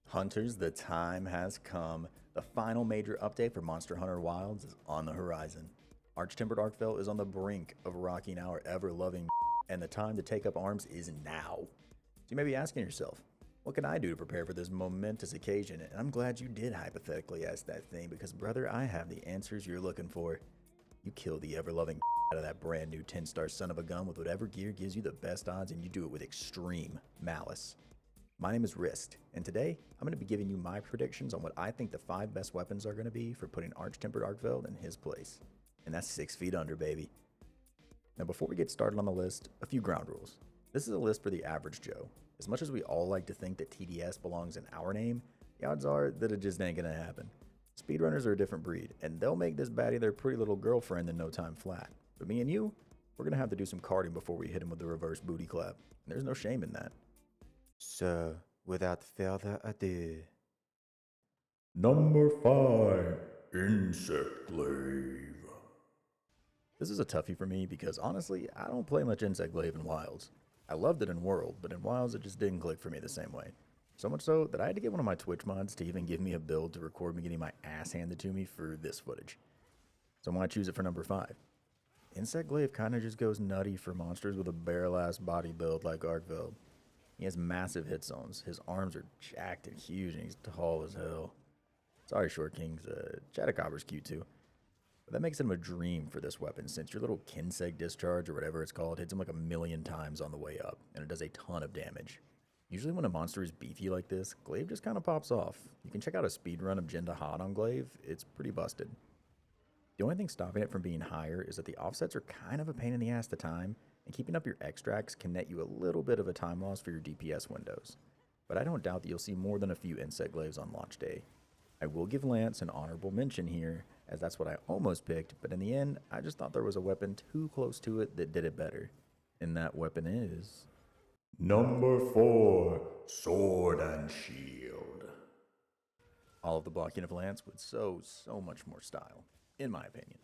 Hunters, the time has come. The final major update for Monster Hunter Wilds is on the horizon. Arch-Timbered Arkveld is on the brink of rocking our ever-loving and the time to take up arms is now. So you may be asking yourself, what can I do to prepare for this momentous occasion? And I'm glad you did hypothetically ask that thing because, brother, I have the answers you're looking for. You kill the ever-loving out of that brand new 10-star son of a gun with whatever gear gives you the best odds, and you do it with extreme malice. My name is Risked, and today I'm going to be giving you my predictions on what I think the 5 best weapons are going to be for putting Arch-Timbered Arkveld in his place. And that's 6 feet under, baby. Now before we get started on the list, a few ground rules. This is a list for the average Joe. As much as we all like to think that TDS belongs in our name, the odds are that it just ain't going to happen. Speedrunners are a different breed, and they'll make this baddie their pretty little girlfriend in no time flat. But me and you, we're going to have to do some carding before we hit him with the reverse booty clap. And there's no shame in that. So, without further ado, Number 5, Insect Glaive. This is a toughie for me because honestly, I don't play much Insect Glaive in Wilds. I loved it in World, but in Wilds it just didn't click for me the same way. So much so that I had to get one of my Twitch mods to even give me a build to record me getting my ass handed to me for this footage. So I'm going to choose it for number 5. Insect Glaive kind of just goes nutty for monsters with a barrel-ass body build like Arkveld. He has massive hit zones, his arms are jacked and huge, and he's tall as hell. Sorry, Short Kings, Chatacopper's cute too. But that makes him a dream for this weapon, since your little Kinseg discharge, or whatever it's called, hits him like 1,000,000 times on the way up, and it does a ton of damage. Usually when a monster is beefy like this, Glaive just kind of pops off. You can check out a speedrun of Jinda Hot on Glaive, it's pretty busted. The only thing stopping it from being higher is that the offsets are kind of a pain in the ass to time, and keeping up your extracts can net you a little bit of a time loss for your DPS windows. But I don't doubt that you'll see more than a few Insect Glaives on launch day. I will give Lance an honorable mention here, as that's what I almost picked, but in the end, I just thought there was a weapon too close to it that did it better. And that weapon is... Number 4, Sword and Shield. all of the blocking of Lance with so much more style, in my opinion.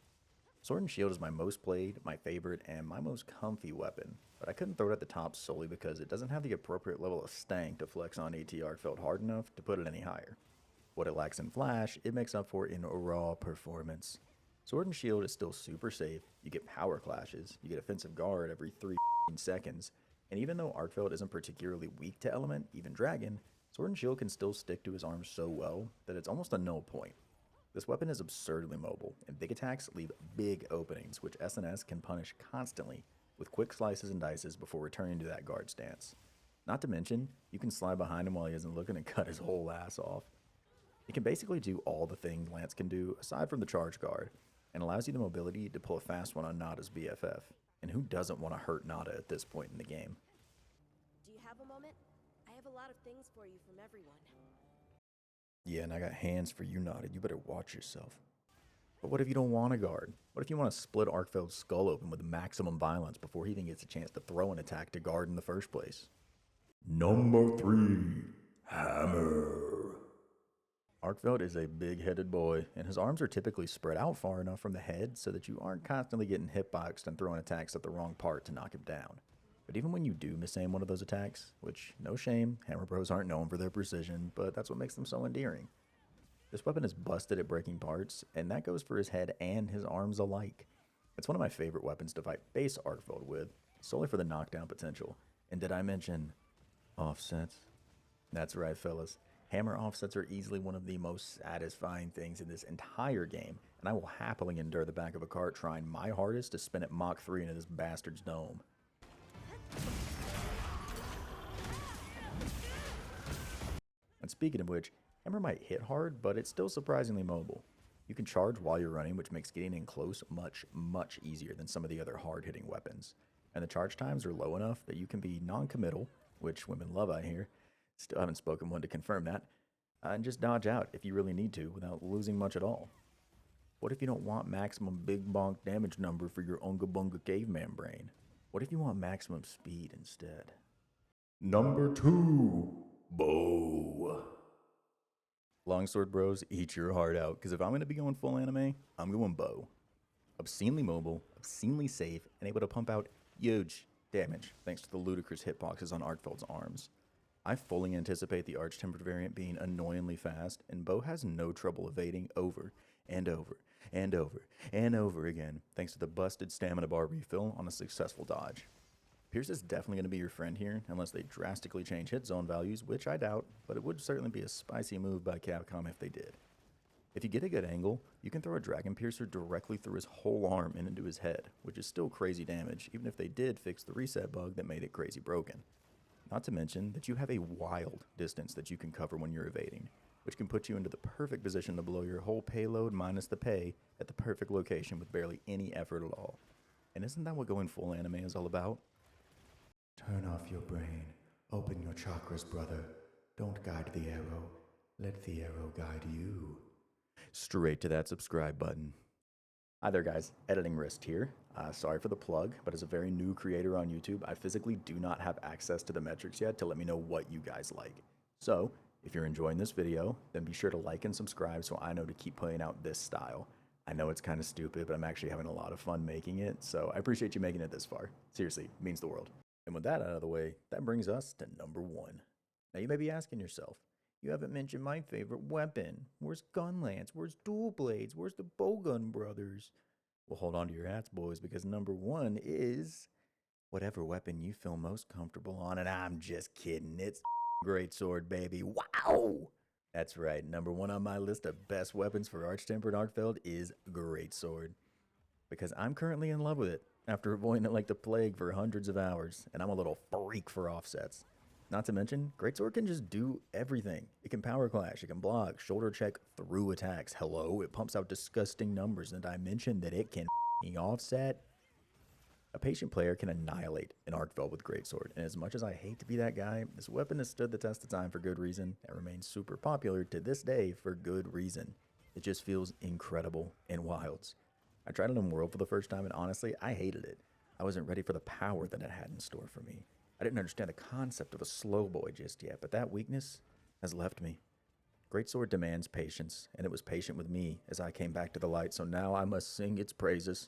Sword and Shield is my most played, my favorite, and my most comfy weapon, but I couldn't throw it at the top solely because it doesn't have the appropriate level of stank to flex on AT Arkveld hard enough to put it any higher. What it lacks in flash, it makes up for in raw performance. Sword and Shield is still super safe, you get power clashes, you get offensive guard every 3 seconds, and even though Arkveld isn't particularly weak to element, even Dragon, Sword and Shield can still stick to his arms so well that it's almost a null point. This weapon is absurdly mobile, and big attacks leave big openings, which SNS can punish constantly with quick slices and dices before returning to that guard stance. Not to mention, you can slide behind him while he isn't looking and cut his whole ass off. It can basically do all the things Lance can do aside from the charge guard, and allows you the mobility to pull a fast one on Nada's BFF. And who doesn't want to hurt Nada at this point in the game? Do you have a moment? I have a lot of things for you from everyone. Yeah, and I got hands for you, Nada. You better watch yourself. But what if you don't want a guard? What if you want to split Arkveld's skull open with maximum violence before he even gets a chance to throw an attack to guard in the first place? Number 3, Hammer. Arkveld is a big-headed boy, and his arms are typically spread out far enough from the head so that you aren't constantly getting hitboxed and throwing attacks at the wrong part to knock him down. But even when you do misaim one of those attacks, which, no shame, Hammer Bros aren't known for their precision, but that's what makes them so endearing. This weapon is busted at breaking parts, and that goes for his head and his arms alike. It's one of my favorite weapons to fight base Arkveld with, solely for the knockdown potential. And did I mention offsets? That's right, fellas. Hammer offsets are easily one of the most satisfying things in this entire game, and I will happily endure the back of a cart trying my hardest to spin at Mach 3 into this bastard's dome. And speaking of which, Hammer might hit hard, but it's still surprisingly mobile. You can charge while you're running, which makes getting in close much easier than some of the other hard-hitting weapons. And the charge times are low enough that you can be non-committal, which women love I hear. Still haven't spoken one to confirm that. And just dodge out if you really need to without losing much at all. What if you don't want maximum big bonk damage number for your Unga Bunga caveman brain? What if you want maximum speed instead? Number 2, Bow. Longsword bros, eat your heart out, because if I'm going to be going full anime, I'm going bow. Obscenely mobile, obscenely safe, and able to pump out huge damage thanks to the ludicrous hitboxes on Arkveld's arms. I fully anticipate the Arch-Tempered variant being annoyingly fast, and Bo has no trouble evading over and over and over and over again thanks to the busted stamina bar refill on a successful dodge. Pierce is definitely going to be your friend here, unless they drastically change hit zone values, which I doubt, but it would certainly be a spicy move by Capcom if they did. If you get a good angle, you can throw a Dragon Piercer directly through his whole arm and into his head, which is still crazy damage, even if they did fix the reset bug that made it crazy broken. Not to mention that you have a wild distance that you can cover when you're evading, which can put you into the perfect position to blow your whole payload minus the pay at the perfect location with barely any effort at all. And isn't that what going full anime is all about? Turn off your brain. Open your chakras, brother. Don't guide the arrow. Let the arrow guide you. Straight to that subscribe button. Hi there guys, Editing Wrist here. Sorry for the plug, but as a very new creator on YouTube, I physically do not have access to the metrics yet to let me know what you guys like. So, if you're enjoying this video, then be sure to like and subscribe so I know to keep putting out this style. I know it's kind of stupid, but I'm actually having a lot of fun making it, so I appreciate you making it this far. Seriously, it means the world. And with that out of the way, that brings us to number 1. Now you may be asking yourself, you haven't mentioned my favorite weapon. Where's Gunlance? Where's Dual Blades? Where's the Bowgun brothers? Well, hold on to your hats, boys, because number 1 is whatever weapon you feel most comfortable on. And I'm just kidding. It's Greatsword, baby. Wow! That's right. Number 1 on my list of best weapons for Arch-Tempered Arkveld is Greatsword. Because I'm currently in love with it after avoiding it like the plague for hundreds of hours. And I'm a little freak for offsets. Not to mention, Greatsword can just do everything. It can power clash, it can block, shoulder check through attacks. Hello, it pumps out disgusting numbers, and I mentioned that it can offset. A patient player can annihilate an Arkveld with Greatsword, and as much as I hate to be that guy, this weapon has stood the test of time for good reason and remains super popular to this day for good reason. It just feels incredible in wilds. I tried it in World for the first time, and honestly, I hated it. I wasn't ready for the power that it had in store for me. I didn't understand the concept of a slow boy just yet, but that weakness has left me. Greatsword demands patience, and it was patient with me as I came back to the light, so now I must sing its praises.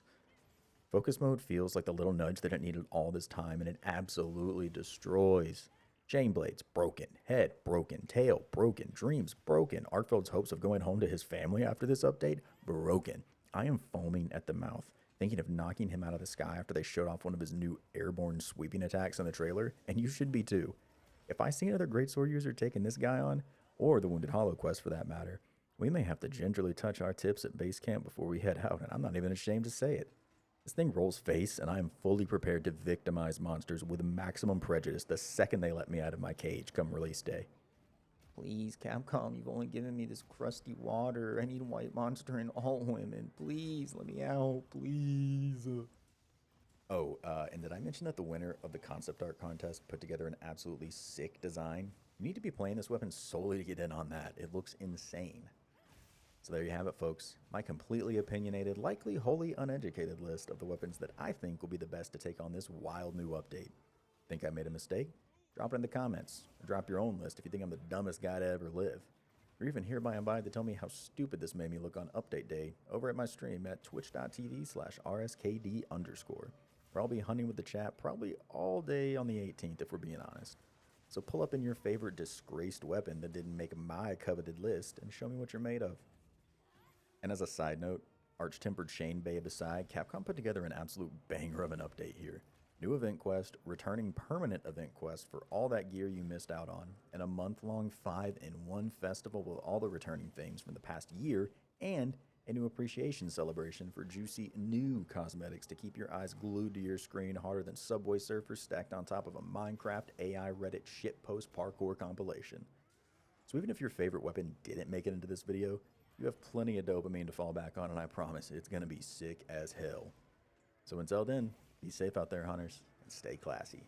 Focus mode feels like the little nudge that it needed all this time, and it absolutely destroys. Chain blades broken, head broken, tail broken, dreams broken, Arkveld's hopes of going home to his family after this update broken. I am foaming at the mouth, thinking of knocking him out of the sky after they showed off one of his new airborne sweeping attacks in the trailer, and you should be too. If I see another Greatsword user taking this guy on, or the Wounded Hollow quest for that matter, we may have to gingerly touch our tips at base camp before we head out, and I'm not even ashamed to say it. This thing rolls face, and I am fully prepared to victimize monsters with maximum prejudice the second they let me out of my cage come release day. Please, Capcom, you've only given me this crusty water. I need a white monster and all women. Please, let me out, please. And did I mention that the winner of the concept art contest put together an absolutely sick design? You need to be playing this weapon solely to get in on that. It looks insane. So there you have it, folks. My completely opinionated, likely wholly uneducated list of the weapons that I think will be the best to take on this wild new update. Think I made a mistake? Drop it in the comments, or drop your own list if you think I'm the dumbest guy to ever live. Or even hereby invited to tell me how stupid this made me look on update day over at my stream at twitch.tv/rskd_, where I'll be hunting with the chat probably all day on the 18th if we're being honest. So pull up in your favorite disgraced weapon that didn't make my coveted list and show me what you're made of. And as a side note, Arch-Tempered Shane Babe aside, Capcom put together an absolute banger of an update here. New event quest, returning permanent event quest for all that gear you missed out on, and a month-long 5-in-1 festival with all the returning themes from the past year, and a new appreciation celebration for juicy new cosmetics to keep your eyes glued to your screen harder than Subway Surfers stacked on top of a Minecraft AI Reddit shitpost parkour compilation. So even if your favorite weapon didn't make it into this video, you have plenty of dopamine to fall back on, and I promise it's going to be sick as hell. So until then, be safe out there, hunters, and stay classy.